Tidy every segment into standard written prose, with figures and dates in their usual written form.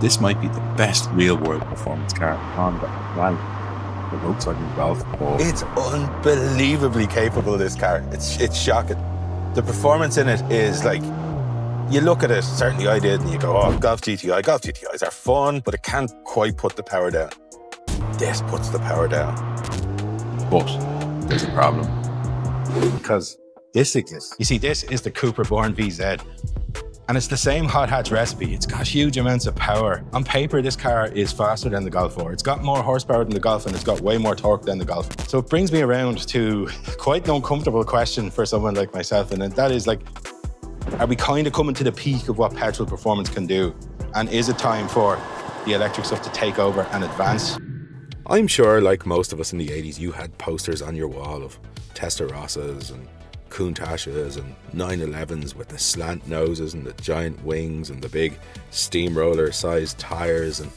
This might be the best real-world performance car on the planet. The Volkswagen Golf R. It's unbelievably capable, this car. It's shocking. The performance in it is like, you look at it, certainly I did, and you go, oh, Golf GTIs are fun, but it can't quite put the power down. This puts the power down. But there's a problem. Because this exists. You see, this is the Cupra Born VZ. And it's the same hot hatch recipe. It's got huge amounts of power. On paper, this car is faster than the Golf R. It's got more horsepower than the Golf, and it's got way more torque than the Golf. So it brings me around to quite an uncomfortable question for someone like myself, and that is like, are we kind of coming to the peak of what petrol performance can do? And is it time for the electric stuff to take over and advance? I'm sure, like most of us in the 80s, you had posters on your wall of Testarossas and Countaches and 911s with the slant noses and the giant wings and the big steamroller sized tires, and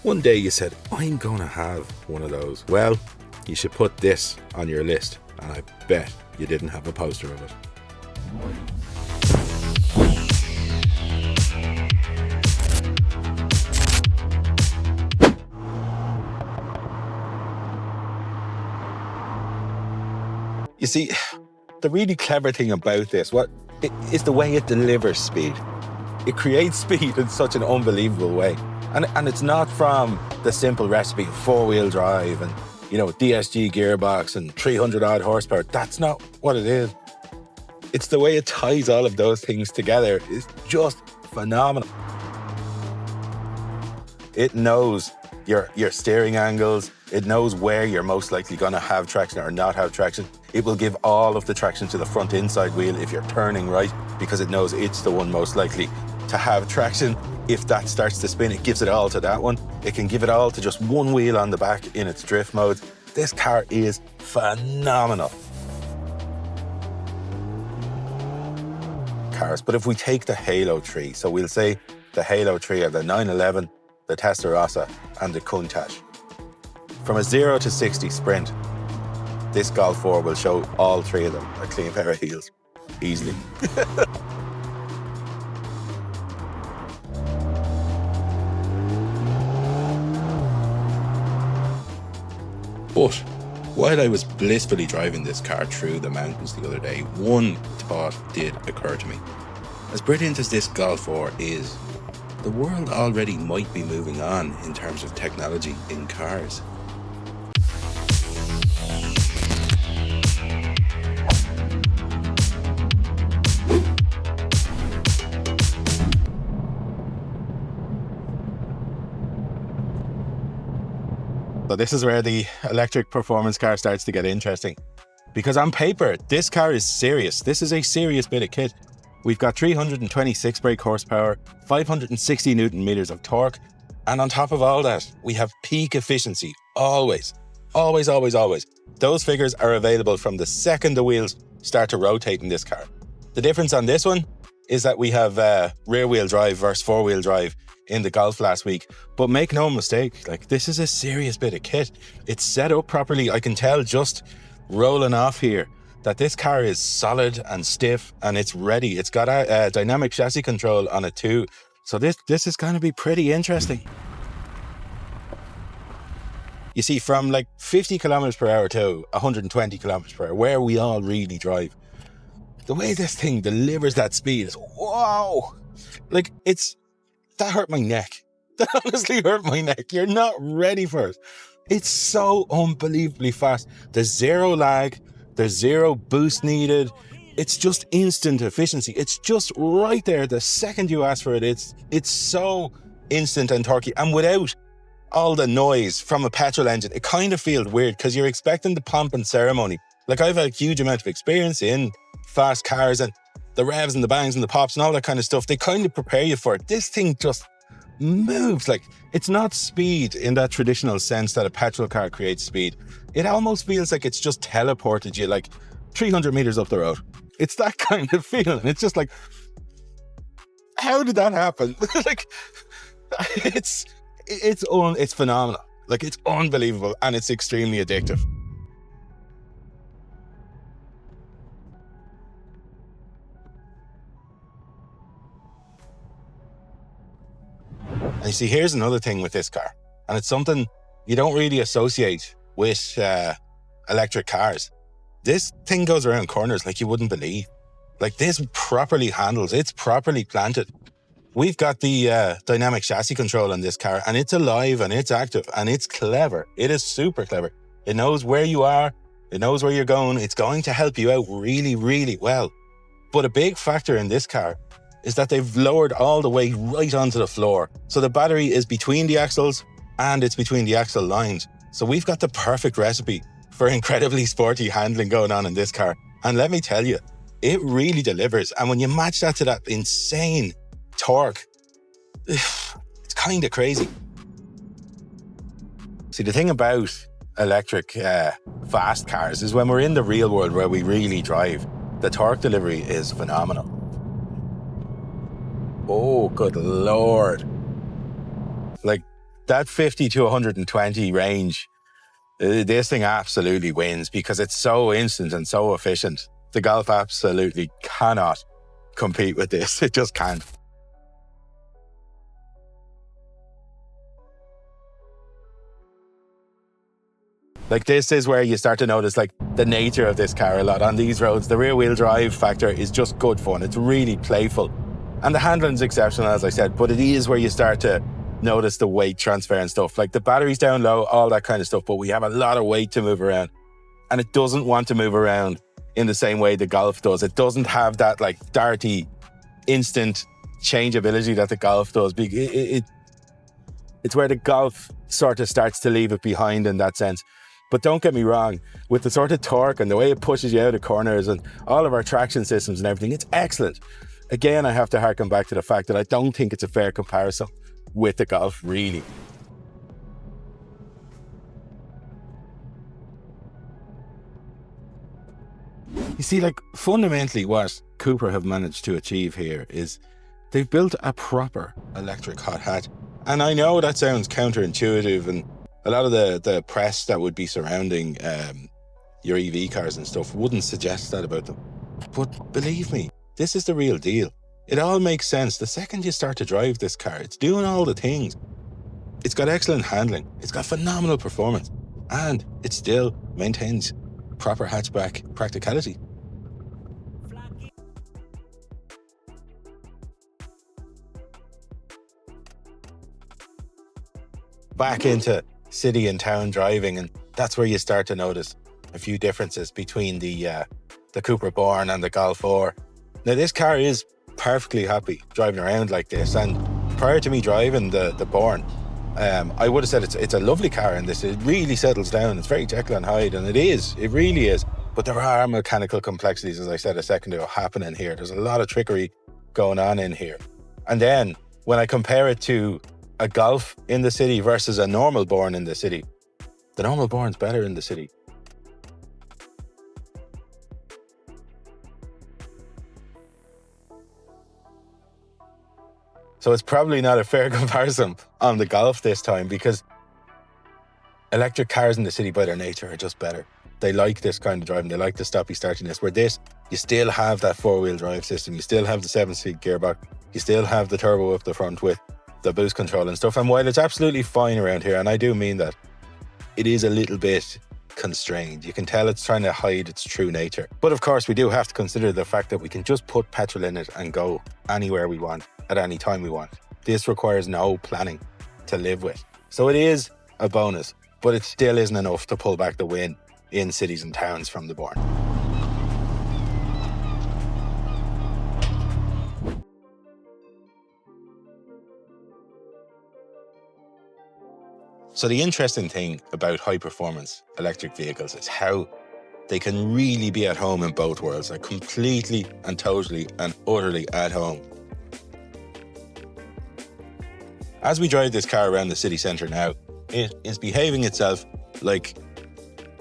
one day you said, I'm gonna have one of those. Well, you should put this on your list, and I bet you didn't have a poster of it. You see, the really clever thing about this is the way it delivers speed. It creates speed in such an unbelievable way. And it's not from the simple recipe of four-wheel drive and, you know, DSG gearbox and 300 odd horsepower. That's not what it is. It's the way it ties all of those things together. It's just phenomenal. It knows your steering angles. It knows where you're most likely going to have traction or not have traction. It will give all of the traction to the front inside wheel if you're turning right, because it knows it's the one most likely to have traction. If that starts to spin, it gives it all to that one. It can give it all to just one wheel on the back in its drift mode. This car is phenomenal. Cars, but if we take the Halo 3, so we'll say the Halo 3 are the 911, the Testarossa, and the Countach. From a 0 to 60 sprint, this Golf R will show all three of them a clean pair of heels, easily. But while I was blissfully driving this car through the mountains the other day, one thought did occur to me. As brilliant as this Golf R is, the world already might be moving on in terms of technology in cars. So this is where the electric performance car starts to get interesting. Because on paper, this car is serious. This is a serious bit of kit. We've got 326 brake horsepower, 560 Newton meters of torque. And on top of all that, we have peak efficiency. Always, always, always, always. Those figures are available from the second the wheels start to rotate in this car. The difference on this one is that we have rear wheel drive versus four wheel drive in the Golf last week. But make no mistake, like, this is a serious bit of kit. It's set up properly. I can tell just rolling off here that this car is solid and stiff and it's ready. It's got a dynamic chassis control on it too. So this is going to be pretty interesting. You see, from like 50 kilometers per hour to 120 kilometers per hour, where we all really drive, the way this thing delivers that speed is, whoa! Like, that hurt my neck. That honestly hurt my neck. You're not ready for it. It's so unbelievably fast. There's zero lag. There's zero boost needed. It's just instant efficiency. It's just right there. The second you ask for it, it's so instant and torquey. And without all the noise from a petrol engine, it kind of feels weird because you're expecting the pomp and ceremony. Like, I've a huge amount of experience in fast cars, and the revs and the bangs and the pops and all that kind of stuff, they kind of prepare you for it. This thing just moves. Like, it's not speed in that traditional sense that a petrol car creates speed. It almost feels like it's just teleported you like 300 meters up the road. It's that kind of feeling. It's just like, how did that happen? Like, it's phenomenal. Like, it's unbelievable, and it's extremely addictive. And you see, here's another thing with this car, and it's something you don't really associate with electric cars. This thing goes around corners like you wouldn't believe. Like, this properly handles, it's properly planted. We've got the dynamic chassis control in this car, and it's alive and it's active and it's clever. It is super clever. It knows where you are. It knows where you're going. It's going to help you out really, really well. But a big factor in this car is that they've lowered all the way right onto the floor. So the battery is between the axles and it's between the axle lines. So we've got the perfect recipe for incredibly sporty handling going on in this car. And let me tell you, it really delivers. And when you match that to that insane torque, it's kind of crazy. See, the thing about electric fast cars is when we're in the real world where we really drive, the torque delivery is phenomenal. Oh, good Lord. Like, that 50 to 120 range, this thing absolutely wins because it's so instant and so efficient. The Golf absolutely cannot compete with this. It just can't. Like, this is where you start to notice like the nature of this car a lot. On these roads, the rear wheel drive factor is just good fun. It's really playful. And the handling's exceptional, as I said, but it is where you start to notice the weight transfer and stuff. Like, the battery's down low, all that kind of stuff, but we have a lot of weight to move around. And it doesn't want to move around in the same way the Golf does. It doesn't have that like darty, instant changeability that the Golf does. It's where the Golf sort of starts to leave it behind in that sense. But don't get me wrong, with the sort of torque and the way it pushes you out of corners and all of our traction systems and everything, it's excellent. Again, I have to harken back to the fact that I don't think it's a fair comparison with the Golf, really. You see, like, fundamentally what Cupra have managed to achieve here is they've built a proper electric hot hatch. And I know that sounds counterintuitive, and a lot of the press that would be surrounding your EV cars and stuff wouldn't suggest that about them. But believe me, this is the real deal. It all makes sense. The second you start to drive this car, it's doing all the things. It's got excellent handling. It's got phenomenal performance. And it still maintains proper hatchback practicality. Back into city and town driving, and that's where you start to notice a few differences between the Cupra Born and the Golf R. Now, this car is perfectly happy driving around like this, and prior to me driving the Born, I would have said it's a lovely car in this. It really settles down. It's very Jekyll and Hyde, and it really is. But there are mechanical complexities, as I said a second ago, happening here. There's a lot of trickery going on in here. And then when I compare it to a Golf in the city versus a normal Born in the city, the normal Born's better in the city. So it's probably not a fair comparison on the Golf this time, because electric cars in the city by their nature are just better. They like this kind of driving. They like the stoppy startiness, where this, you still have that four-wheel drive system. You still have the 7-speed gearbox. You still have the turbo up the front with the boost control and stuff. And while it's absolutely fine around here, and I do mean that, it is a little bit constrained. You can tell it's trying to hide its true nature. But of course, we do have to consider the fact that we can just put petrol in it and go anywhere we want at any time we want. This requires no planning to live with. So it is a bonus, but it still isn't enough to pull back the win in cities and towns from the Born. So the interesting thing about high-performance electric vehicles is how they can really be at home in both worlds. They're completely and totally and utterly at home. As we drive this car around the city centre now, it is behaving itself like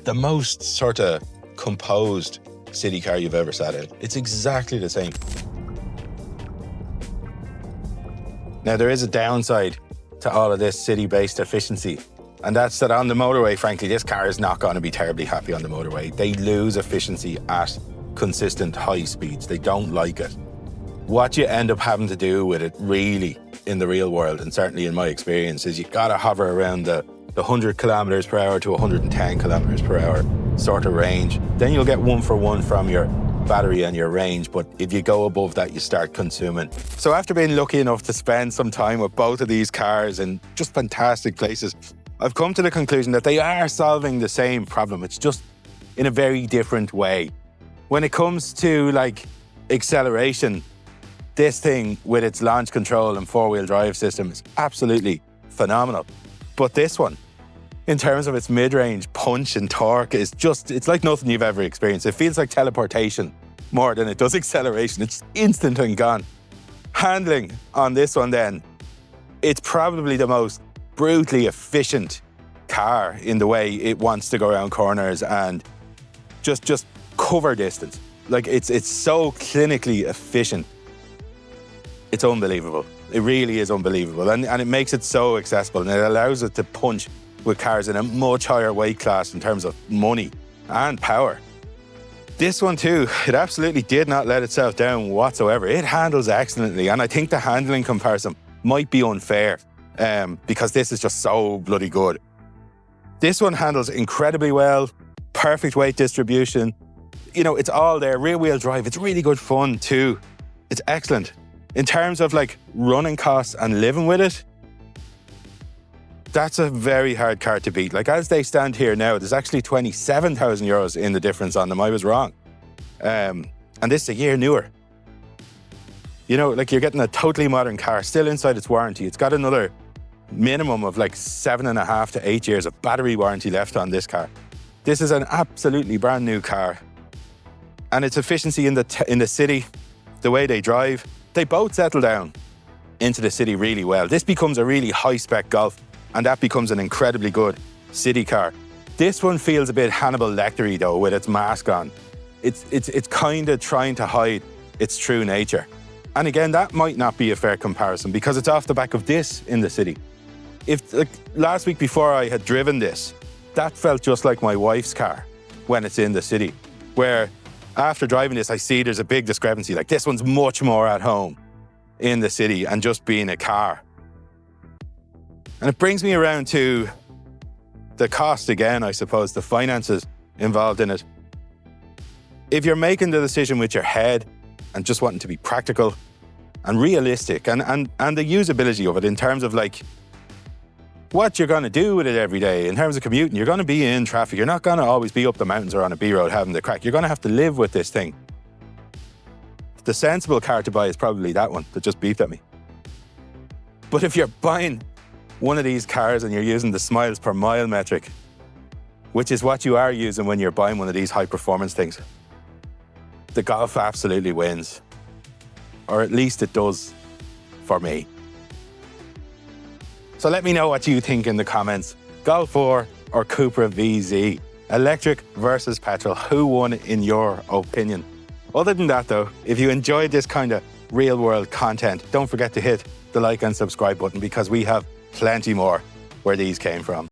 the most sort of composed city car you've ever sat in. It's exactly the same. Now, there is a downside to all of this city-based efficiency, and that's that on the motorway, frankly, this car is not going to be terribly happy on the motorway. They lose efficiency at consistent high speeds. They don't like it. What you end up having to do with it, really, in the real world, and certainly in my experience, is you gotta hover around the 100 kilometers per hour to 110 kilometers per hour sort of range. Then you'll get 1-for-1 from your battery and your range, but if you go above that, you start consuming. So after being lucky enough to spend some time with both of these cars in just fantastic places, I've come to the conclusion that they are solving the same problem. It's just in a very different way. When it comes to like acceleration, this thing with its launch control and four-wheel drive system is absolutely phenomenal. But this one, in terms of its mid-range punch and torque, is just, it's like nothing you've ever experienced. It feels like teleportation more than it does acceleration. It's instant and gone. Handling on this one then, it's probably the most brutally efficient car in the way it wants to go around corners and just cover distance. Like it's so clinically efficient. It's unbelievable. It really is unbelievable. And it makes it so accessible, and it allows it to punch with cars in a much higher weight class in terms of money and power. This one too, it absolutely did not let itself down whatsoever. It handles excellently, and I think the handling comparison might be unfair because this is just so bloody good. This one handles incredibly well, perfect weight distribution. You know, it's all there. Rear wheel drive, it's really good fun too. It's excellent. In terms of like running costs and living with it, that's a very hard car to beat. Like as they stand here now, there's actually 27,000 euros in the difference on them. I was wrong. And this is a year newer. You know, like you're getting a totally modern car, still inside its warranty. It's got another minimum of like 7.5 to 8 years of battery warranty left on this car. This is an absolutely brand new car. And its efficiency in the city, the way they drive, they both settle down into the city really well. This becomes a really high-spec Golf, and that becomes an incredibly good city car. This one feels a bit Hannibal Lecter-y though, with its mask on. It's kind of trying to hide its true nature. And again, that might not be a fair comparison because it's off the back of this in the city. If like, last week before I had driven this, that felt just like my wife's car when it's in the city, where after driving this, I see there's a big discrepancy. Like this one's much more at home in the city and just being a car. And it brings me around to the cost again, I suppose, the finances involved in it. If you're making the decision with your head and just wanting to be practical and realistic and the usability of it in terms of like what you're going to do with it every day, in terms of commuting, you're going to be in traffic. You're not going to always be up the mountains or on a B-road having the crack. You're going to have to live with this thing. The sensible car to buy is probably that one that just beeped at me. But if you're buying one of these cars and you're using the miles per mile metric, which is what you are using when you're buying one of these high performance things, the Golf absolutely wins. Or at least it does for me. So let me know what you think in the comments. Golf R or Cupra VZ? Electric versus petrol, who won in your opinion? Other than that though, if you enjoyed this kind of real world content, don't forget to hit the like and subscribe button because we have plenty more where these came from.